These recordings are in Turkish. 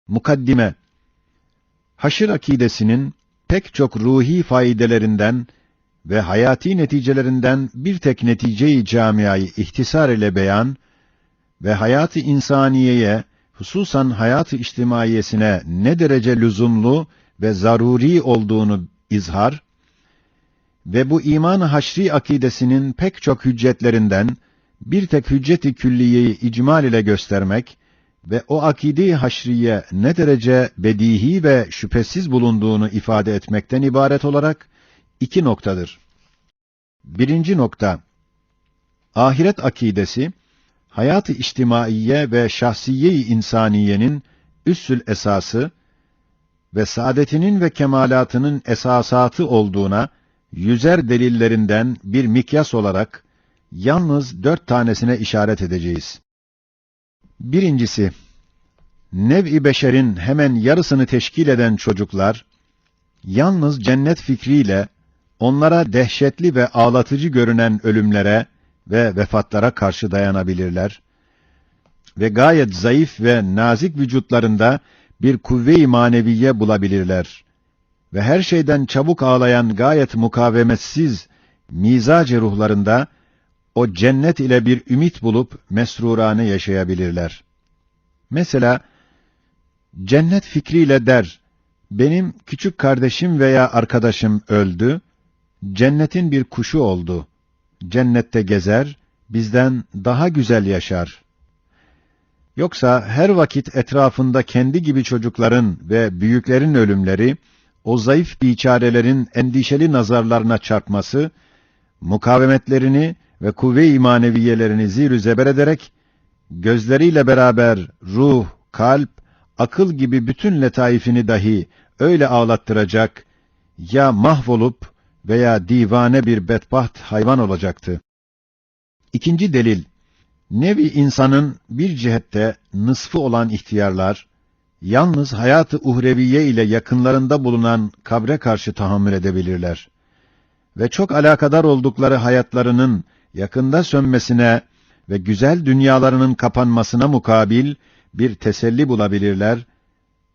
Mukaddime. Haşr akidesinin pek çok ruhi faydelerinden ve hayati neticelerinden bir tek netice-i camiayı ihtisar ile beyan ve hayat-ı insaniyeye, hususan hayat-ı içtimaiyesine ne derece lüzumlu ve zaruri olduğunu izhar ve bu iman-ı haşri akidesinin pek çok hüccetlerinden bir tek hüccet-i külliyeyi icmal ile göstermek ve o akide-i haşriye ne derece bedihi ve şüphesiz bulunduğunu ifade etmekten ibaret olarak iki noktadır. Birinci nokta, ahiret akidesi, hayat-ı içtimaiye ve şahsiye-i insaniyenin üssül esası ve saadetinin ve kemalatının esasatı olduğuna yüzer delillerinden bir mikyas olarak yalnız 4 tanesine işaret edeceğiz. Birincisi, nev-i beşerin hemen yarısını teşkil eden çocuklar, yalnız cennet fikriyle onlara dehşetli ve ağlatıcı görünen ölümlere ve vefatlara karşı dayanabilirler ve gayet zayıf ve nazik vücutlarında bir kuvve-i maneviye bulabilirler ve her şeyden çabuk ağlayan gayet mukavemetsiz mizac-ı ruhlarında o cennet ile bir ümit bulup mesrurane yaşayabilirler. Mesela cennet fikriyle der, benim küçük kardeşim veya arkadaşım öldü, cennetin bir kuşu oldu. Cennette gezer, bizden daha güzel yaşar. Yoksa her vakit etrafında kendi gibi çocukların ve büyüklerin ölümleri, o zayıf biçarelerin endişeli nazarlarına çarpması, mukavemetlerini ve kuvve-i maneviyelerini zir-ü zeber ederek, gözleriyle beraber ruh, kalp, akıl gibi bütün letaifini dahi öyle ağlattıracak, ya mahvolup veya divane bir bedbaht hayvan olacaktı. İkinci delil, nevi insanın bir cihette nısfı olan ihtiyarlar, yalnız hayat-ı uhreviye ile yakınlarında bulunan kabre karşı tahammül edebilirler. Ve çok alakadar oldukları hayatlarının yakında sönmesine ve güzel dünyalarının kapanmasına mukabil bir teselli bulabilirler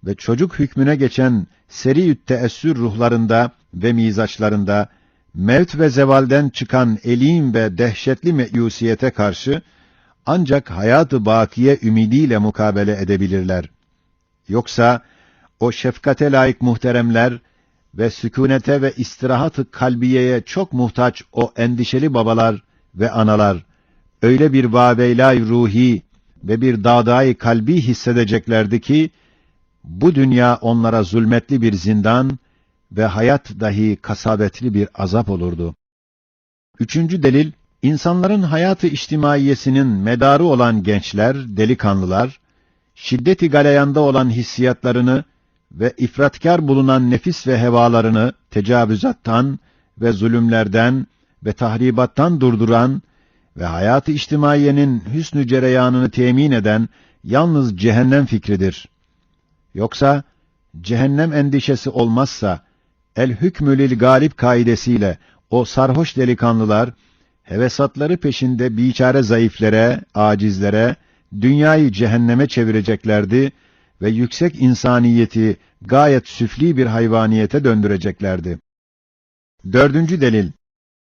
ve çocuk hükmüne geçen seri-ü't teessür ruhlarında ve mizaçlarında mevt ve zevalden çıkan elim ve dehşetli meyusiyete karşı ancak hayat-ı bakiye ümidiyle mukabele edebilirler. Yoksa o şefkate layık muhteremler ve sükûnete ve istirahat-ı kalbiyeye çok muhtaç o endişeli babalar ve analar öyle bir vaveylâ-i ruhi ve bir dağdâ-i kalbi hissedeceklerdi ki bu dünya onlara zulmetli bir zindan ve hayat dahi kasabetli bir azap olurdu. Üçüncü delil, insanların hayat-ı içtimaiyesinin medarı olan gençler, delikanlılar, şiddet-i galeyanda olan hissiyatlarını ve ifratkar bulunan nefis ve hevalarını tecavüzattan ve zulümlerden ve tahribattan durduran ve hayat-ı içtimaiyenin hüsnü cereyanını temin eden yalnız cehennem fikridir. Yoksa cehennem endişesi olmazsa el hükmü lil galip kaidesiyle o sarhoş delikanlılar hevesatları peşinde biçare zayıflere, acizlere dünyayı cehenneme çevireceklerdi ve yüksek insaniyeti gayet süfli bir hayvaniyete döndüreceklerdi. Dördüncü delil,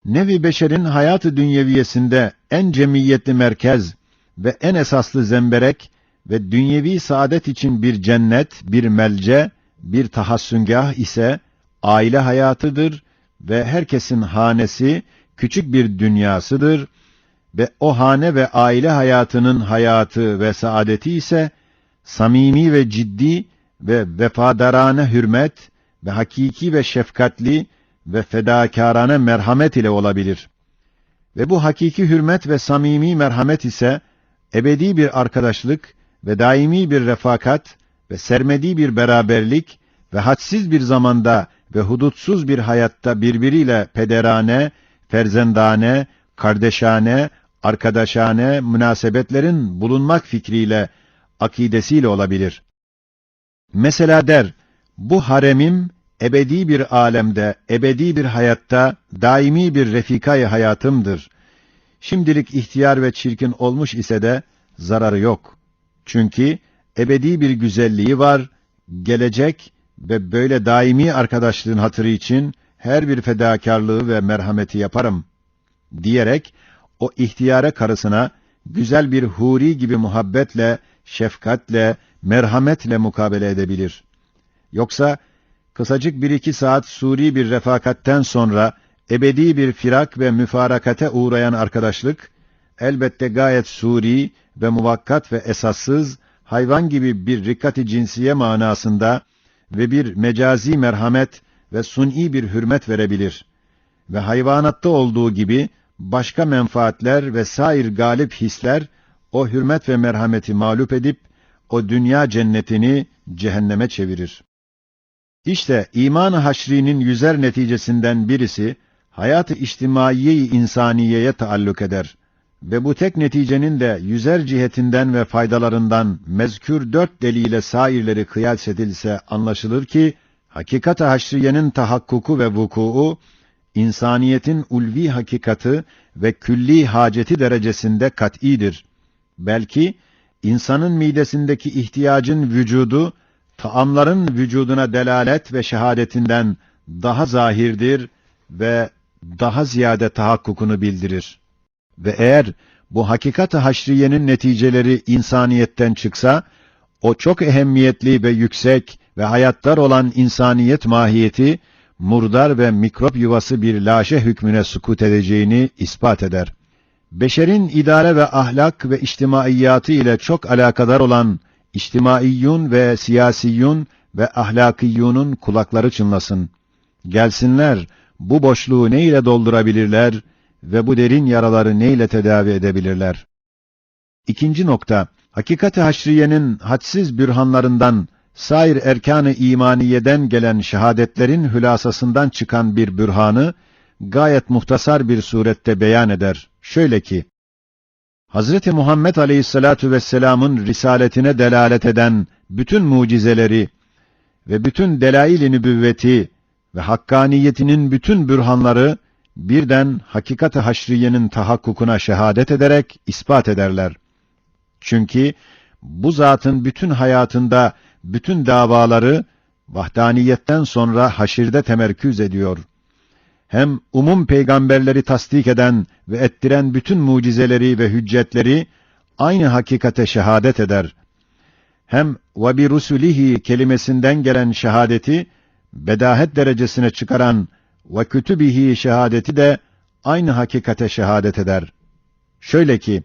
nevi beşerin hayat-ı dünyeviyesinde en cemiyetli merkez ve en esaslı zemberek ve dünyevi saadet için bir cennet, bir melce, bir tahassüngâh ise aile hayatıdır ve herkesin hanesi küçük bir dünyasıdır ve o hane ve aile hayatının hayatı ve saadeti ise samimi ve ciddi ve vefadarane hürmet ve hakiki ve şefkatli ve fedakârane merhamet ile olabilir. Ve bu hakiki hürmet ve samimi merhamet ise ebedi bir arkadaşlık ve daimi bir refakat ve sermedi bir beraberlik ve hadsiz bir zamanda ve hudutsuz bir hayatta birbiriyle pederane, ferzendane, kardeşane, arkadaşane münasebetlerin bulunmak fikriyle, akidesiyle olabilir. Mesela der, bu haremim ebedi bir alemde, ebedi bir hayatta, daimi bir refika-i hayatımdır. Şimdilik ihtiyar ve çirkin olmuş ise de zararı yok. Çünkü ebedi bir güzelliği var gelecek ve böyle daimi arkadaşlığın hatırı için her bir fedakarlığı ve merhameti yaparım diyerek o ihtiyare karısına güzel bir huri gibi muhabbetle, şefkatle, merhametle mukabele edebilir. Yoksa kısacık bir iki saat suri bir refakatten sonra ebedi bir firak ve müfarakate uğrayan arkadaşlık, elbette gayet suri ve muvakkat ve esassız, hayvan gibi bir rikkat-i cinsiye manasında ve bir mecazi merhamet ve suni bir hürmet verebilir. Ve hayvanatta olduğu gibi başka menfaatler ve sair galip hisler o hürmet ve merhameti mağlup edip o dünya cennetini cehenneme çevirir. İşte iman-ı haşrinin yüzer neticesinden birisi hayat-ı içtimaiye-i insaniyeye taalluk eder ve bu tek neticenin de yüzer cihetinden ve faydalarından mezkür 4 delile sairleri kıyas edilse anlaşılır ki hakikat-ı haşriyenin tahakkuku ve vukuu insaniyetin ulvi hakikati ve külli haceti derecesinde kat'idir. Belki insanın midesindeki ihtiyacın vücudu taamların vücuduna delalet ve şehadetinden daha zahirdir ve daha ziyade tahakkukunu bildirir. Ve eğer bu hakikat-ı haşriyenin neticeleri insaniyetten çıksa, o çok ehemmiyetli ve yüksek ve hayattar olan insaniyet mahiyeti, murdar ve mikrop yuvası bir laşe hükmüne sukut edeceğini ispat eder. Beşerin idare ve ahlak ve içtimaiyatı ile çok alakadar olan içtimaiyyun ve siyasiyyun ve ahlakiyyunun kulakları çınlasın. Gelsinler, bu boşluğu ne ile doldurabilirler ve bu derin yaraları ne ile tedavi edebilirler? İkinci nokta, hakikat-ı haşriyenin hadsiz bürhanlarından, sair erkan-ı imaniyeden gelen şehadetlerin hülasasından çıkan bir bürhanı, gayet muhtasar bir surette beyan eder. Şöyle ki, Hz. Muhammed Aleyhisselatu Vesselam'ın risaletine delalet eden bütün mucizeleri ve bütün delail-i nübüvveti ve hakkaniyetinin bütün bürhanları birden hakikat-ı haşriyenin tahakkukuna şehadet ederek ispat ederler. Çünkü bu zatın bütün hayatında bütün davaları vahdaniyetten sonra haşirde temerküz ediyor. Hem umum peygamberleri tasdik eden ve ettiren bütün mucizeleri ve hüccetleri aynı hakikate şehadet eder. Hem ve bi rusulihi kelimesinden gelen şehadeti bedahet derecesine çıkaran ve kütübihi şehadeti de aynı hakikate şehadet eder. Şöyle ki,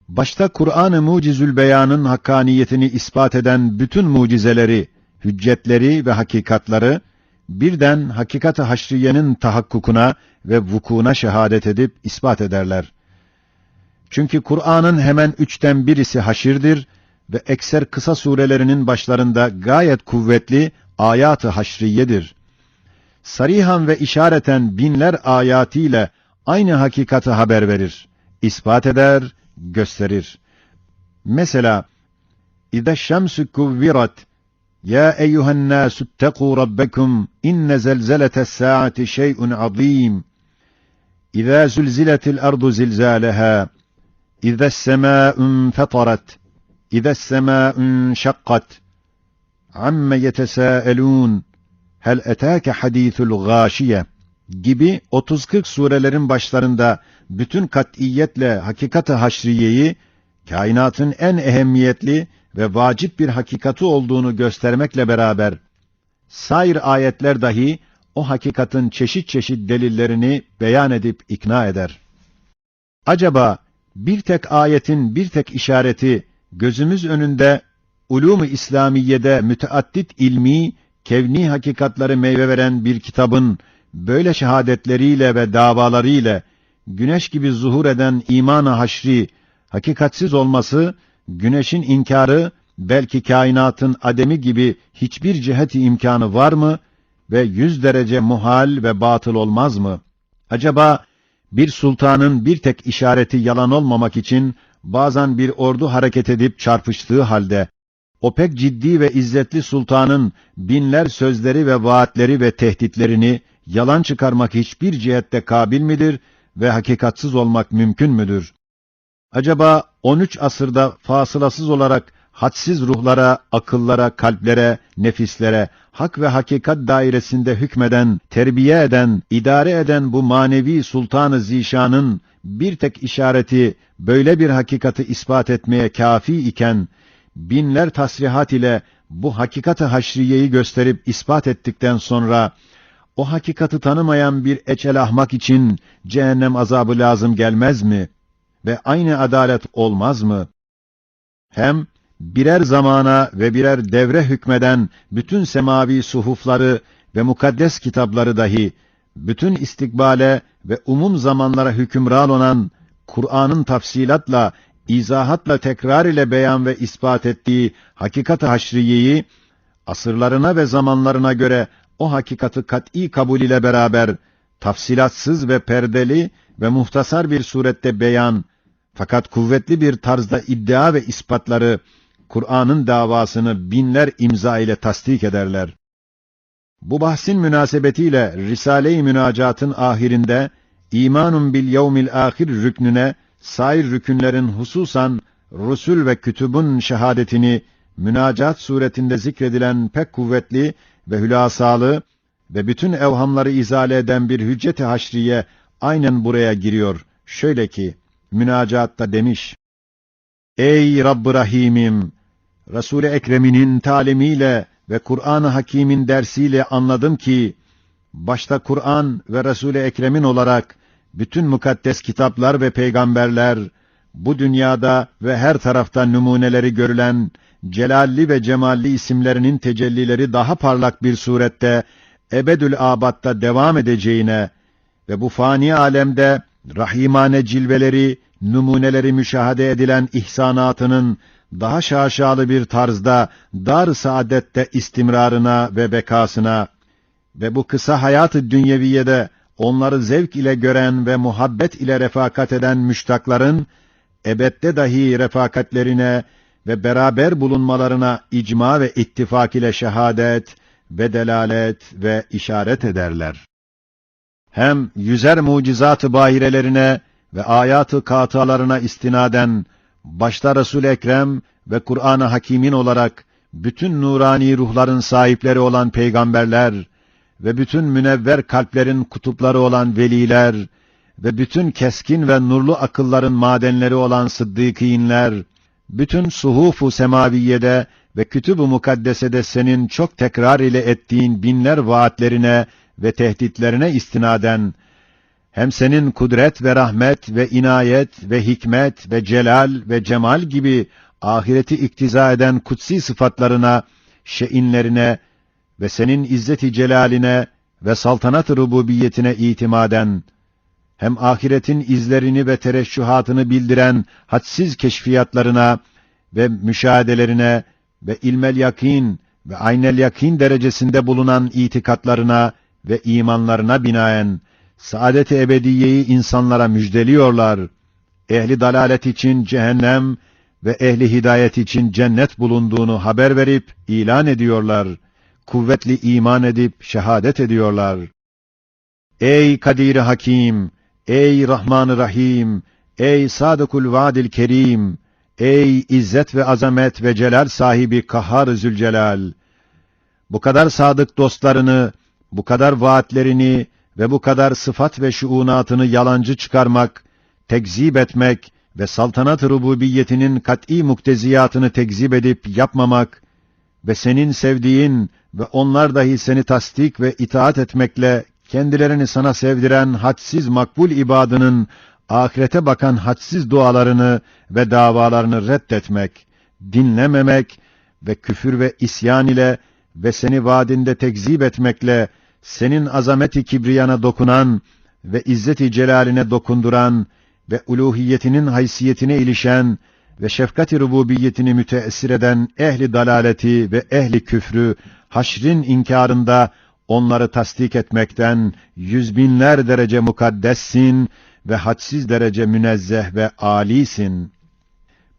başta Kur'an-ı Mucizül Beyan'ın hakkaniyetini ispat eden bütün mucizeleri, hüccetleri ve hakikatları birden hakikat-ı haşriyenin tahakkukuna ve vukuuna şehadet edip ispat ederler. Çünkü Kur'an'ın hemen 3'ten birisi haşirdir ve ekser kısa surelerinin başlarında gayet kuvvetli ayat-ı haşriyedir. Sarihan ve işareten binler ayatiyle aynı hakikati haber verir, ispat eder, gösterir. Mesela, İza şemsü kuvvirat, Ya eyyühen nâsü ttekû rabbekum, inne zelzeletes sâati şey'un azîm. İza zülziletil ardu zilzâleha, İzes semâ'un fetarat, İzes semâ'un şakkat, Amme yetesâelûn, Hel etâke hadîthul gâşiye gibi 30-40 surelerin başlarında bütün kat'iyetle hakikat-ı haşriyeyi, kainatın en ehemmiyetli ve vacip bir hakikati olduğunu göstermekle beraber, sair ayetler dahi o hakikatin çeşit çeşit delillerini beyan edip ikna eder. Acaba bir tek ayetin bir tek işareti gözümüz önünde ulûm-u İslamiye'de müteaddit ilmi, kevni hakikatları meyve veren bir kitabın böyle şehadetleriyle ve davalarıyla güneş gibi zuhur eden iman-ı haşri hakikatsiz olması, güneşin inkarı belki kainatın ademi gibi hiçbir ciheti imkanı var mı ve 100 derece muhal ve batıl olmaz mı? Acaba bir sultanın bir tek işareti yalan olmamak için bazen bir ordu hareket edip çarpıştığı halde, o pek ciddi ve izzetli sultanın binler sözleri ve vaatleri ve tehditlerini yalan çıkarmak hiçbir cihette kabil midir ve hakikatsız olmak mümkün müdür? Acaba 13 asırda fasılasız olarak hadsiz ruhlara, akıllara, kalplere, nefislere, hak ve hakikat dairesinde hükmeden, terbiye eden, idare eden bu manevi Sultan-ı Zişan'ın bir tek işareti böyle bir hakikati ispat etmeye kafi iken, binler tasrihat ile bu hakikat-ı haşriyeyi gösterip ispat ettikten sonra, o hakikati tanımayan bir eçel ahmak için cehennem azabı lazım gelmez mi? Ve aynı adalet olmaz mı? Hem birer zamana ve birer devre hükmeden bütün semavi suhufları ve mukaddes kitapları dahi, bütün istikbale ve umum zamanlara hükümran olan Kur'an'ın tafsilatla, izahatla tekrar ile beyan ve ispat ettiği hakikat-ı haşriyeyi, asırlarına ve zamanlarına göre o hakikati kat'î kabul ile beraber, tafsilatsız ve perdeli ve muhtasar bir surette beyan, fakat kuvvetli bir tarzda iddia ve ispatları, Kur'an'ın davasını binler imza ile tasdik ederler. Bu bahsin münasebetiyle Risale-i Münacat'ın ahirinde, imanun bil yevmil ahir rüknüne, sair rükünlerin hususan Rusul ve kütübün şehadetini, münacat suretinde zikredilen pek kuvvetli ve hülasalı ve bütün evhamları izale eden bir hüccet-i haşriye aynen buraya giriyor. Şöyle ki, münacatta demiş: Ey Rabb-ı Rahim'im! Resul-i Ekrem'inin talimiyle ve Kur'an-ı Hakîm'in dersiyle anladım ki, başta Kur'an ve Resul-i Ekrem'in olarak, bütün mukaddes kitaplar ve peygamberler, bu dünyada ve her tarafta numuneleri görülen, celalli ve cemalli isimlerinin tecellileri daha parlak bir surette, ebedül abatta devam edeceğine ve bu fani alemde, rahimane cilveleri, numuneleri müşahede edilen ihsanatının, daha şaşalı bir tarzda, dar-ı saadette istimrarına ve bekasına ve bu kısa hayat-ı dünyeviyede, onları zevk ile gören ve muhabbet ile refakat eden müştakların, ebedde dahi refakatlerine ve beraber bulunmalarına icma ve ittifak ile şehadet ve delalet ve işaret ederler. Hem yüzer mucizat-ı bahirelerine ve ayat-ı kâtıalarına istinaden, başta Resul-i Ekrem ve Kur'an-ı Hakîm'in olarak, bütün nurani ruhların sahipleri olan peygamberler ve bütün münevver kalplerin kutupları olan veliler ve bütün keskin ve nurlu akılların madenleri olan sıddıkînler, bütün suhuf-u semaviyede ve kütüb-ü mukaddesede senin çok tekrar ile ettiğin binler vaatlerine ve tehditlerine istinaden, hem senin kudret ve rahmet ve inayet ve hikmet ve celal ve cemal gibi ahireti iktiza eden kutsi sıfatlarına, şe'inlerine ve senin izzet-i celaline ve saltanat-ı rububiyetine itimaden, hem ahiretin izlerini ve tereşşuhatını bildiren hadsiz keşfiyatlarına ve müşahedelerine ve ilmel yakin ve aynel yakin derecesinde bulunan itikatlarına ve imanlarına binaen, saadet-i ebediyeyi insanlara müjdeliyorlar. Ehli dalalet için cehennem ve ehli hidayet için cennet bulunduğunu haber verip ilan ediyorlar. Kuvvetli iman edip şehadet ediyorlar. Ey Kadir-i Hakim! Ey Rahman-ı Rahim! Ey Sadıkul Vaadil Kerim! Ey İzzet ve azamet ve celal sahibi Kahhar-ı Zülcelal! Bu kadar sadık dostlarını, bu kadar vaatlerini ve bu kadar sıfat ve şuunatını yalancı çıkarmak, tekzip etmek ve saltanat-ı rububiyetinin kat'î mukteziyatını tekzip edip yapmamak ve senin sevdiğin ve onlar dahi seni tasdik ve itaat etmekle kendilerini sana sevdiren hadsiz makbul ibadının ahirete bakan hadsiz dualarını ve davalarını reddetmek, dinlememek ve küfür ve isyan ile ve seni vaadinde tekzip etmekle senin azameti kibriyana dokunan ve izzeti celaline dokunduran ve uluhiyetinin haysiyetine ilişen ve şefkat-i rububiyetini müteessir eden ehli dalaleti ve ehli küfrü haşrin inkârında onları tasdik etmekten yüz binler derece mukaddessin ve hadsiz derece münezzeh ve âlisin.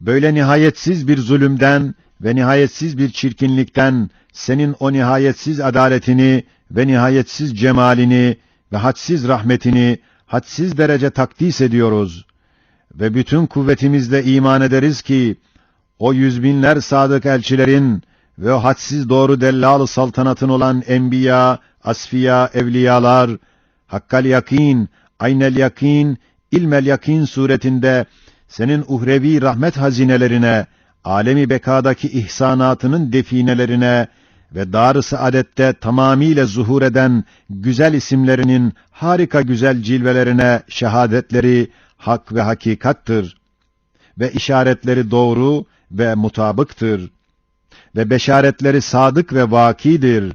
Böyle nihayetsiz bir zulümden ve nihayetsiz bir çirkinlikten senin o nihayetsiz adaletini ve nihayetsiz cemalini ve hadsiz rahmetini hadsiz derece takdis ediyoruz. Ve bütün kuvvetimizle iman ederiz ki, o yüz binler sadık elçilerin ve o hadsiz doğru dellal-ı saltanatın olan enbiya, asfiya, evliyalar, hakkal yakin, aynel yakin, ilmel yakin suretinde senin uhrevi rahmet hazinelerine, alemi bekadaki ihsanatının definelerine ve dar-ı saadette tamamiyle zuhur eden güzel isimlerinin harika güzel cilvelerine şehadetleri hak ve hakikattır ve işaretleri doğru ve mutabıktır ve beşaretleri sadık ve vakidir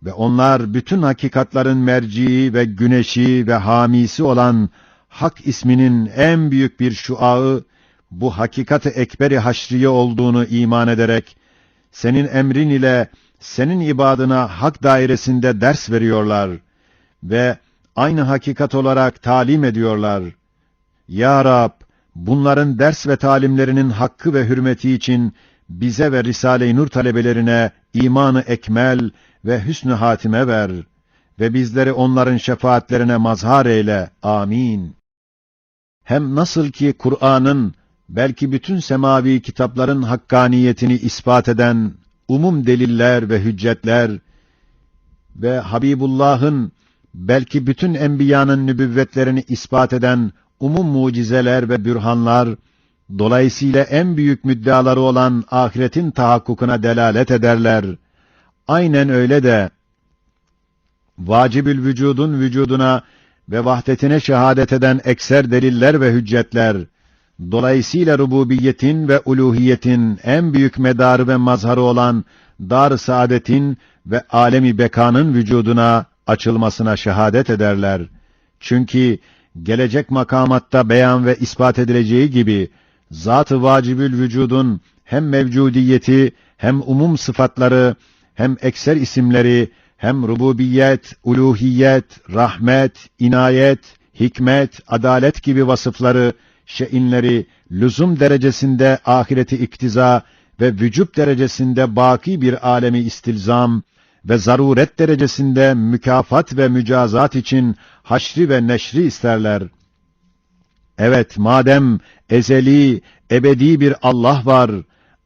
ve onlar bütün hakikatların merciği ve güneşi ve hamisi olan Hak isminin en büyük bir şuağı, bu hakikat-ı ekber-i haşriye olduğunu iman ederek, senin emrin ile senin ibadına hak dairesinde ders veriyorlar ve aynı hakikat olarak talim ediyorlar. Ya Rab, bunların ders ve talimlerinin hakkı ve hürmeti için bize ve Risale-i Nur talebelerine imanı ekmel ve hüsnü hatime ver ve bizleri onların şefaatlerine mazhar eyle. Amin. Hem nasıl ki Kur'an'ın, belki bütün semavi kitapların hakkaniyetini ispat eden umum deliller ve hüccetler ve Habibullah'ın, belki bütün enbiyanın nübüvvetlerini ispat eden umum mucizeler ve bürhanlar, dolayısıyla en büyük müddeaları olan ahiretin tahakkukuna delalet ederler. Aynen öyle de, vacibül vücudun vücuduna ve vahdetine şehadet eden ekser deliller ve hüccetler, dolayısıyla rububiyetin ve uluhiyetin en büyük medarı ve mazharı olan dar-ı saadetin ve alemi bekanın vücuduna açılmasına şehadet ederler. Çünkü gelecek makamatta beyan ve ispat edileceği gibi, zat-ı vacibül vücudun hem mevcudiyeti, hem umum sıfatları, hem ekser isimleri, hem rububiyet, uluhiyet, rahmet, inayet, hikmet, adalet gibi vasıfları, şe'inleri, lüzum derecesinde ahireti iktiza ve vücub derecesinde baki bir alemi istilzam ve zaruret derecesinde mükafat ve mücazat için haşri ve neşri isterler. Evet, madem ezeli, ebedi bir Allah var,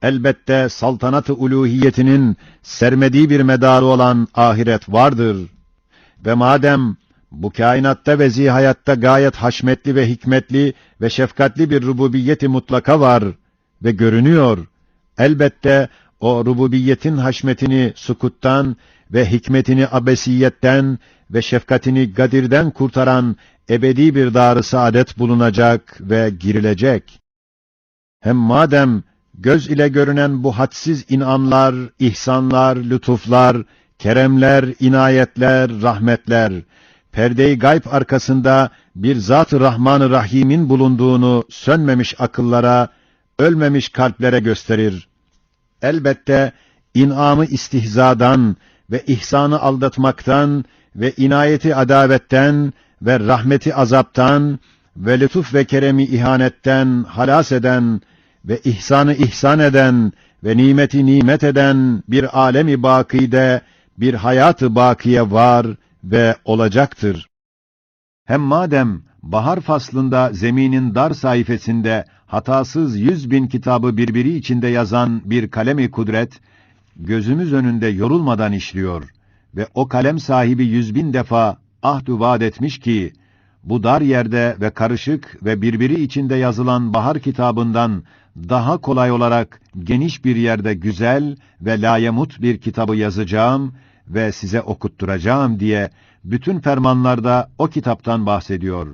elbette saltanat-ı uluhiyetinin sermediği bir medarı olan ahiret vardır. Ve madem bu kainatta ve zihayatta gayet haşmetli ve hikmetli ve şefkatli bir rububiyeti mutlaka var ve görünüyor, elbette o rububiyetin haşmetini sukuttan ve hikmetini abesiyetten ve şefkatini gadirden kurtaran ebedi bir dar-ı saadet bulunacak ve girilecek. Hem madem göz ile görünen bu hadsiz inamlar, ihsanlar, lütuflar, keremler, inayetler, rahmetler, perde-i gayb arkasında bir Zat-ı Rahman-ı Rahim'in bulunduğunu sönmemiş akıllara, ölmemiş kalplere gösterir. Elbette inamı istihzadan ve ihsanı aldatmaktan ve inayeti adavetten ve rahmeti azaptan ve lütuf ve keremi ihanetten halas eden ve ihsanı ihsan eden ve nimeti nimet eden bir alemi bakide bir hayatı bakiye var ve olacaktır. Hem madem bahar faslında zeminin dar sayfasında hatasız 100.000 kitabı birbiri içinde yazan bir kalem-i kudret, gözümüz önünde yorulmadan işliyor ve o kalem sahibi 100.000 defa ahd-ü vaad etmiş ki, bu dar yerde ve karışık ve birbiri içinde yazılan bahar kitabından daha kolay olarak geniş bir yerde güzel ve layemut bir kitabı yazacağım ve size okutturacağım diye bütün fermanlarda o kitaptan bahsediyor.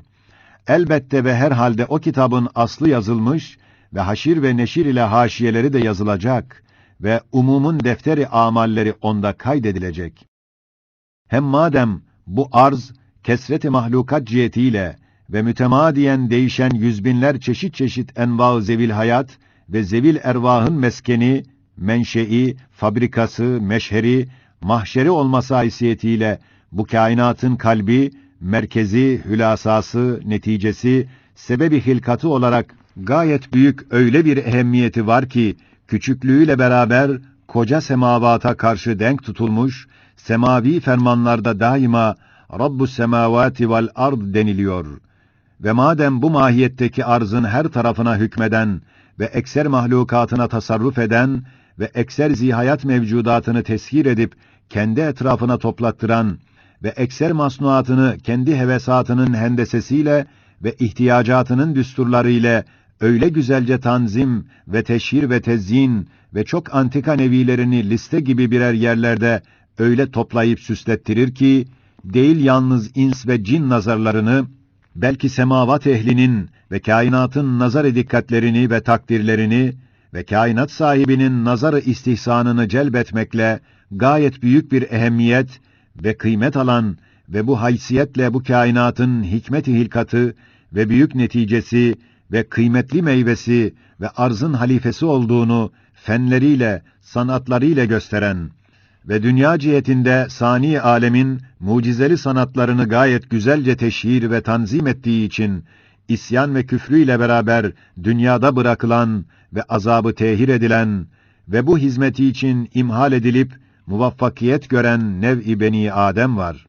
Elbette ve herhalde o kitabın aslı yazılmış ve haşir ve neşir ile haşiyeleri de yazılacak ve umumun defteri amalleri onda kaydedilecek. Hem madem bu arz kesret-i mahlukat cihetiyle ve mütemadiyen değişen yüzbinler çeşit çeşit enva-ı zevil hayat ve zevil ervahın meskeni, menşei, fabrikası, meşheri, mahşeri olması haysiyetiyle bu kainatın kalbi, merkezi, hülasası, neticesi, sebebi hilkatı olarak gayet büyük öyle bir ehemmiyeti var ki, küçüklüğüyle beraber koca semavata karşı denk tutulmuş, semavi fermanlarda daima Rabbus semavati vel ard deniliyor. Ve madem bu mahiyetteki arzın her tarafına hükmeden ve ekser mahlukatına tasarruf eden ve ekser zihayat mevcudatını teshir edip kendi etrafına toplattıran ve ekser masnuatını kendi hevesatının hendesesiyle ve ihtiyacatının düsturlarıyla öyle güzelce tanzim ve teşhir ve tezyin ve çok antika nevilerini liste gibi birer yerlerde öyle toplayıp süslettirir ki, değil yalnız ins ve cin nazarlarını, belki semavat ehlinin ve kainatın nazar-ı dikkatlerini ve takdirlerini ve kainat sahibinin nazar-ı istihsanını celbetmekle gayet büyük bir ehemmiyet ve kıymet alan ve bu haysiyetle bu kainatın hikmet-i hilkatı ve büyük neticesi ve kıymetli meyvesi ve arzın halifesi olduğunu fenleriyle, sanatlarıyla gösteren ve dünya cihetinde sani alemin mucizeli sanatlarını gayet güzelce teşhir ve tanzim ettiği için isyan ve küfrüyle beraber dünyada bırakılan ve azabı tehir edilen ve bu hizmeti için imhal edilip muvaffakiyet gören nev-i beni Adem var.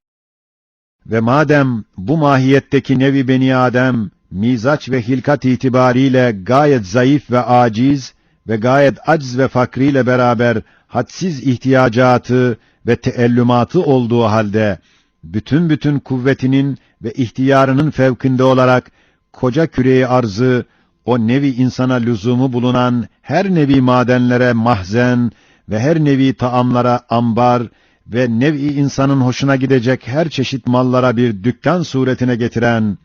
Ve madem bu mahiyetteki nev-i beni Adem mizaç ve hilkat itibariyle gayet zayıf ve aciz ve gayet acz ve fakriyle beraber hadsiz ihtiyacatı ve teellümatı olduğu halde bütün kuvvetinin ve ihtiyarının fevkinde olarak koca küreyi arzı o nevi insana lüzumu bulunan her nevi madenlere mahzen ve her nevi taamlara ambar ve nevi insanın hoşuna gidecek her çeşit mallara bir dükkan suretine getiren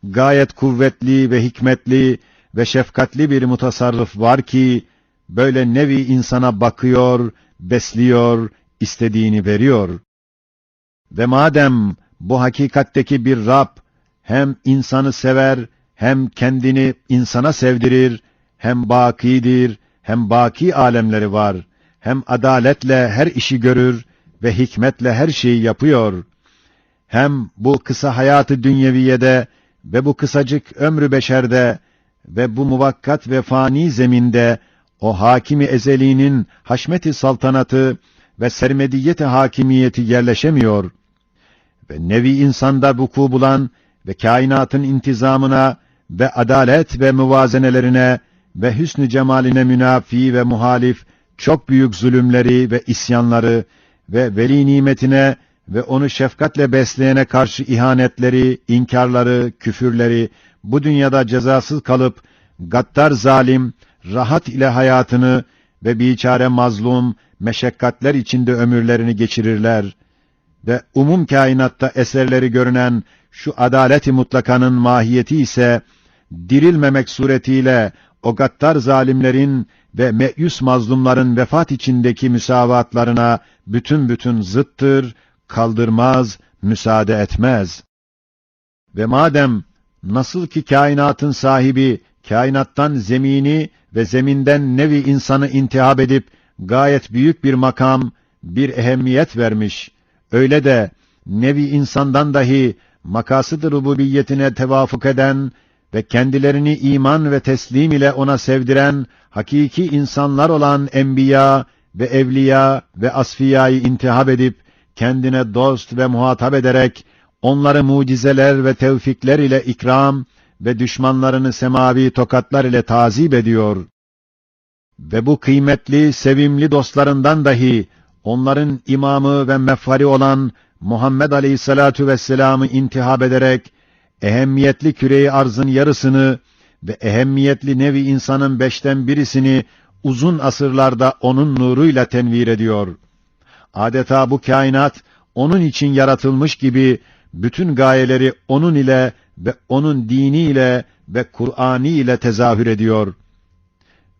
gayet kuvvetli ve hikmetli ve şefkatli bir mutasarrıf var ki böyle nevi insana bakıyor, besliyor, istediğini veriyor. Ve madem bu hakikatteki bir Rab hem insanı sever, hem kendini insana sevdirir, hem bakidir, hem baki alemleri var, hem adaletle her işi görür ve hikmetle her şeyi yapıyor. Hem bu kısa hayatı dünyeviyede ve bu kısacık ömrü beşerde ve bu muvakkat ve fani zeminde o hakimi ezeliğinin haşmeti saltanatı ve sermediyeti hakimiyeti yerleşemiyor ve nevi insanda vuku bulan ve kainatın intizamına ve adalet ve muvazenelerine ve hüsnü cemaline münafi ve muhalif çok büyük zulümleri ve isyanları ve veli nimetine ve onu şefkatle besleyene karşı ihanetleri, inkarları, küfürleri bu dünyada cezasız kalıp gaddar zalim rahat ile hayatını ve biçare mazlum meşakkatler içinde ömürlerini geçirirler ve umum kainatta eserleri görünen şu adalet-i mutlakanın mahiyeti ise dirilmemek suretiyle o gaddar zalimlerin ve meyus mazlumların vefat içindeki müsavatlarına bütün zıttır, kaldırmaz, müsaade etmez. Ve madem nasıl ki kainatın sahibi kainattan zemini ve zeminden nevi insanı intihab edip gayet büyük bir makam, bir ehemmiyet vermiş, öyle de nevi insandan dahi makasıd-ı rububiyetine tevafuk eden ve kendilerini iman ve teslim ile ona sevdiren hakiki insanlar olan enbiya ve evliya ve asfiyayı intihab edip kendine dost ve muhatap ederek onları mucizeler ve tevfikler ile ikram ve düşmanlarını semavi tokatlar ile tazip ediyor. Ve bu kıymetli, sevimli dostlarından dahi onların imamı ve mefhari olan Muhammed Aleyhisselatu Vesselam'ı intihab ederek ehemmiyetli küre-i arzın yarısını ve ehemmiyetli nevi insanın 5'ten birisini uzun asırlarda onun nuruyla tenvir ediyor. Adeta bu kainat onun için yaratılmış gibi bütün gayeleri onun ile ve onun diniyle ve Kur'an'ı ile tezahür ediyor.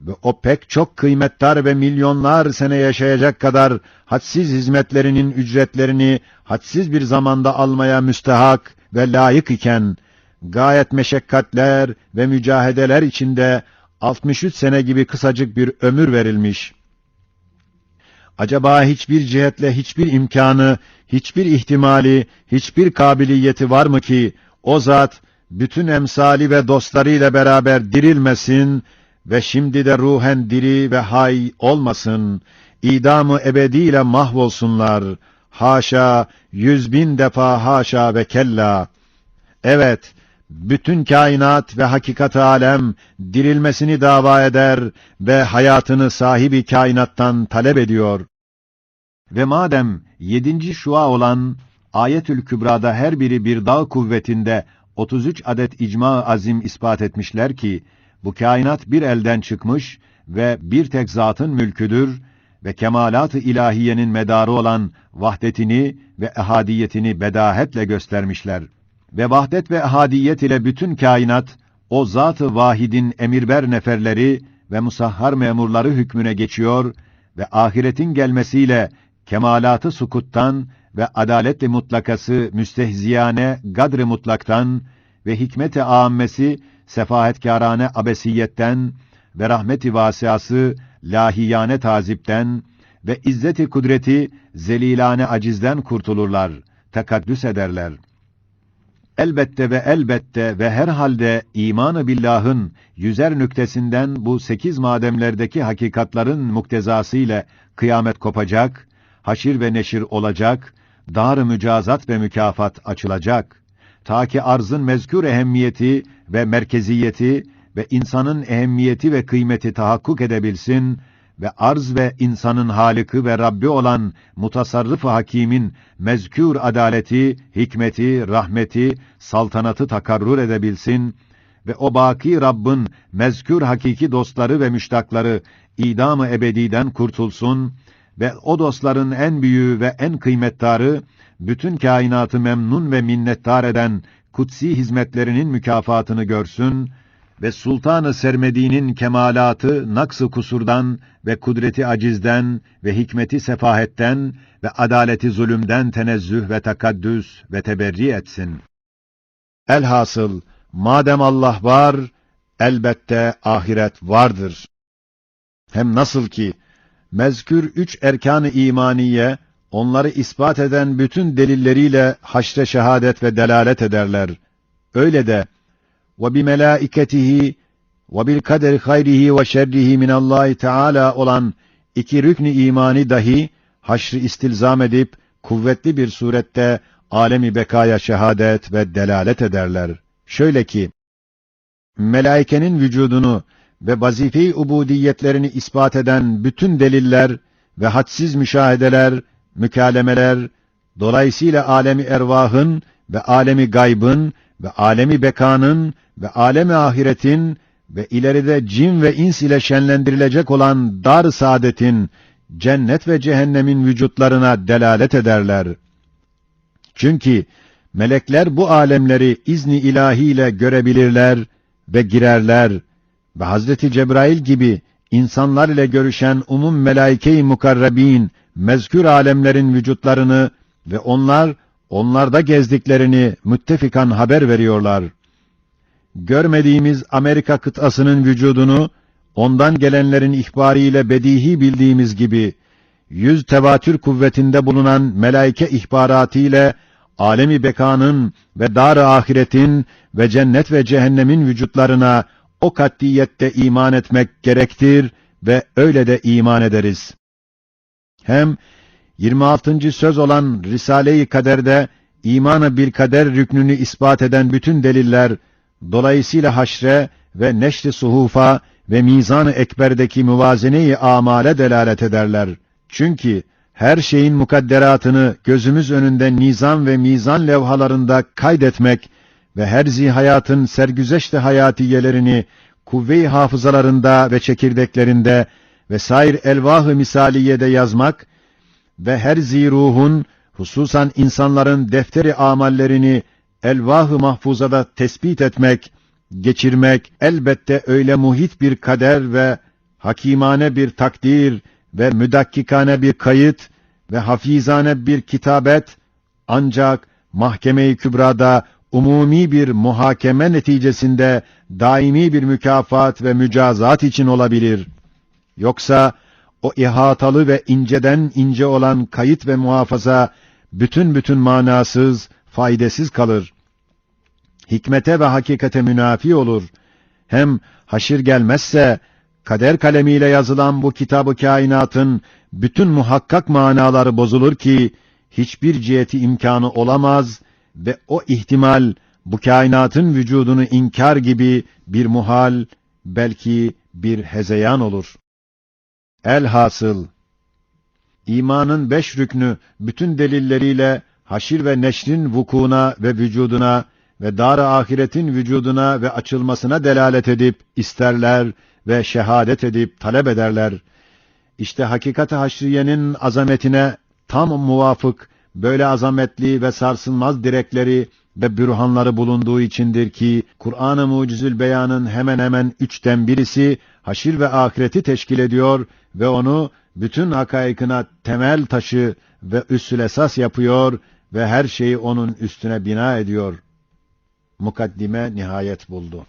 Ve o pek çok kıymetdar ve milyonlar sene yaşayacak kadar hadsiz hizmetlerinin ücretlerini hadsiz bir zamanda almaya müstehak ve layık iken, gayet meşakkatler ve mücahedeler içinde 63 sene gibi kısacık bir ömür verilmiş. Acaba hiçbir cihetle hiçbir imkanı, hiçbir ihtimali, hiçbir kabiliyeti var mı ki o zat bütün emsali ve dostlarıyla beraber dirilmesin ve şimdi de ruhen diri ve hay olmasın, idam-ı ebediyle mahvolsunlar, haşa, 100.000 defa haşa ve kella. Evet, bütün kainat ve hakikat-ı alem dirilmesini dava eder ve hayatını sahibi kainattan talep ediyor. Ve madem 7. şua olan Ayetül Kübra'da her biri bir dağ kuvvetinde 33 adet icma-ı azim ispat etmişler ki, bu kainat bir elden çıkmış ve bir tek zatın mülküdür ve kemalat-ı ilahiyenin medarı olan vahdetini ve ehadiyetini bedahetle göstermişler. Ve vahdet ve ehadiyet ile bütün kainat, o zat-ı vahidin emirber neferleri ve musahhar memurları hükmüne geçiyor ve ahiretin gelmesiyle kemalat-ı sukuttan ve adalet-i mutlakası müstehziyane gadr-ı mutlaktan ve hikmet-i âmmesi sefahetkârâne abesiyetten ve rahmet-i vâsiası lahiyane tazipten ve izzet-i kudreti zelilâne acizden kurtulurlar, tekaddüs ederler. Elbette ve elbette ve herhalde iman-ı billah'ın yüzer nüktesinden bu 8 mademlerdeki hakikatların muktezası ile kıyamet kopacak, haşir ve neşir olacak, dar-ı mücazat ve mükafat açılacak. Ta ki arzın mezkûr ehemmiyeti ve merkeziyeti ve insanın ehemmiyeti ve kıymeti tahakkuk edebilsin ve arz ve insanın Halık'ı ve Rabbi olan mutasarrıf-ı hakimin mezkûr adaleti, hikmeti, rahmeti, saltanatı takarrur edebilsin ve o baki Rabb'in mezkûr hakiki dostları ve müştakları idam-ı ebediden kurtulsun ve o dostların en büyüğü ve en kıymettarı, bütün kainatı memnun ve minnettar eden kutsi hizmetlerinin mükafatını görsün ve Sultan-ı Sermedi'nin kemalatı naks-ı kusurdan ve kudreti acizden ve hikmeti sefahetten ve adaleti zulümden tenezzüh ve takaddüs ve teberri etsin. Elhasıl, madem Allah var, elbette ahiret vardır. Hem nasıl ki, mezkür 3 erkan-ı imaniye, onları ispat eden bütün delilleriyle haşre şehadet ve delalet ederler. Öyle de, وَبِمَلَائِكَتِهِ وَبِالْقَدَرِ خَيْرِهِ وَشَرِّهِ مِنَallâhi Teâlâ olan 2 rükn-i imani dahi haşr-ı istilzam edip kuvvetli bir surette alemi bekaya şehadet ve delalet ederler. Şöyle ki, melaikenin vücudunu ve vazife-i ubudiyetlerini ispat eden bütün deliller ve hadsiz müşahedeler, mükalemeler, dolayısıyla alemi ervahın ve alemi gaybın ve alemi bekanın ve alemi ahiretin ve ileride cin ve ins ile şenlendirilecek olan dar saadetin, cennet ve cehennemin vücutlarına delalet ederler. Çünkü melekler bu alemleri izni ilahiyle görebilirler ve girerler ve Hazreti Cebrail gibi insanlar ile görüşen umum melaike-i mukarrabin mezkür alemlerin vücutlarını ve onlarda gezdiklerini müttefikan haber veriyorlar. Görmediğimiz Amerika kıtasının vücudunu ondan gelenlerin ihbariyle bedihi bildiğimiz gibi 100 tevatür kuvvetinde bulunan melaike ihbaratı ile alemi bekanın ve dar-ı ahiretin ve cennet ve cehennemin vücutlarına o kat'iyette iman etmek gerektir ve öyle de iman ederiz. Hem 26. söz olan Risale-i Kader'de iman-ı bil kader rüknünü ispat eden bütün deliller, dolayısıyla haşre ve neşr-i suhufa ve mizan-ı ekberdeki muvazene-i amale delalet ederler. Çünkü her şeyin mukadderatını gözümüz önünde nizam ve mizan levhalarında kaydetmek ve her zihayatın sergüzeşt-i hayatiyelerini kuvve-i hafızalarında ve çekirdeklerinde ve sair elvah-ı misaliyede yazmak ve her ziruhun, hususan insanların defteri amallerini elvah-ı mahfuzada tespit etmek, geçirmek, elbette öyle muhit bir kader ve hakimane bir takdir ve müdakkikane bir kayıt ve hafizane bir kitabet, ancak mahkeme-i kübrada umumi bir muhakeme neticesinde daimi bir mükafat ve mücazat için olabilir. Yoksa o ihatalı ve inceden ince olan kayıt ve muhafaza bütün manasız, faydasız kalır. Hikmete ve hakikate münafi olur. Hem haşir gelmezse, kader kalemiyle yazılan bu kitab-ı kainatın bütün muhakkak manaları bozulur ki, hiçbir ciheti imkanı olamaz ve o ihtimal, bu kainatın vücudunu inkar gibi bir muhal, belki bir hezeyan olur. Elhasıl, İmanın 5 rüknü bütün delilleriyle haşir ve neşrin vukuuna ve vücuduna ve dar-ı ahiretin vücuduna ve açılmasına delalet edip isterler ve şehadet edip talep ederler. İşte hakikat-ı haşriyenin azametine tam muvafık böyle azametli ve sarsılmaz direkleri ve bürhanları bulunduğu içindir ki Kur'an-ı Mucizül Beyan'ın hemen hemen 1/3'ü haşir ve ahireti teşkil ediyor ve onu bütün hakaikına temel taşı ve üssül esas yapıyor ve her şeyi onun üstüne bina ediyor. Mukaddime nihayet buldu.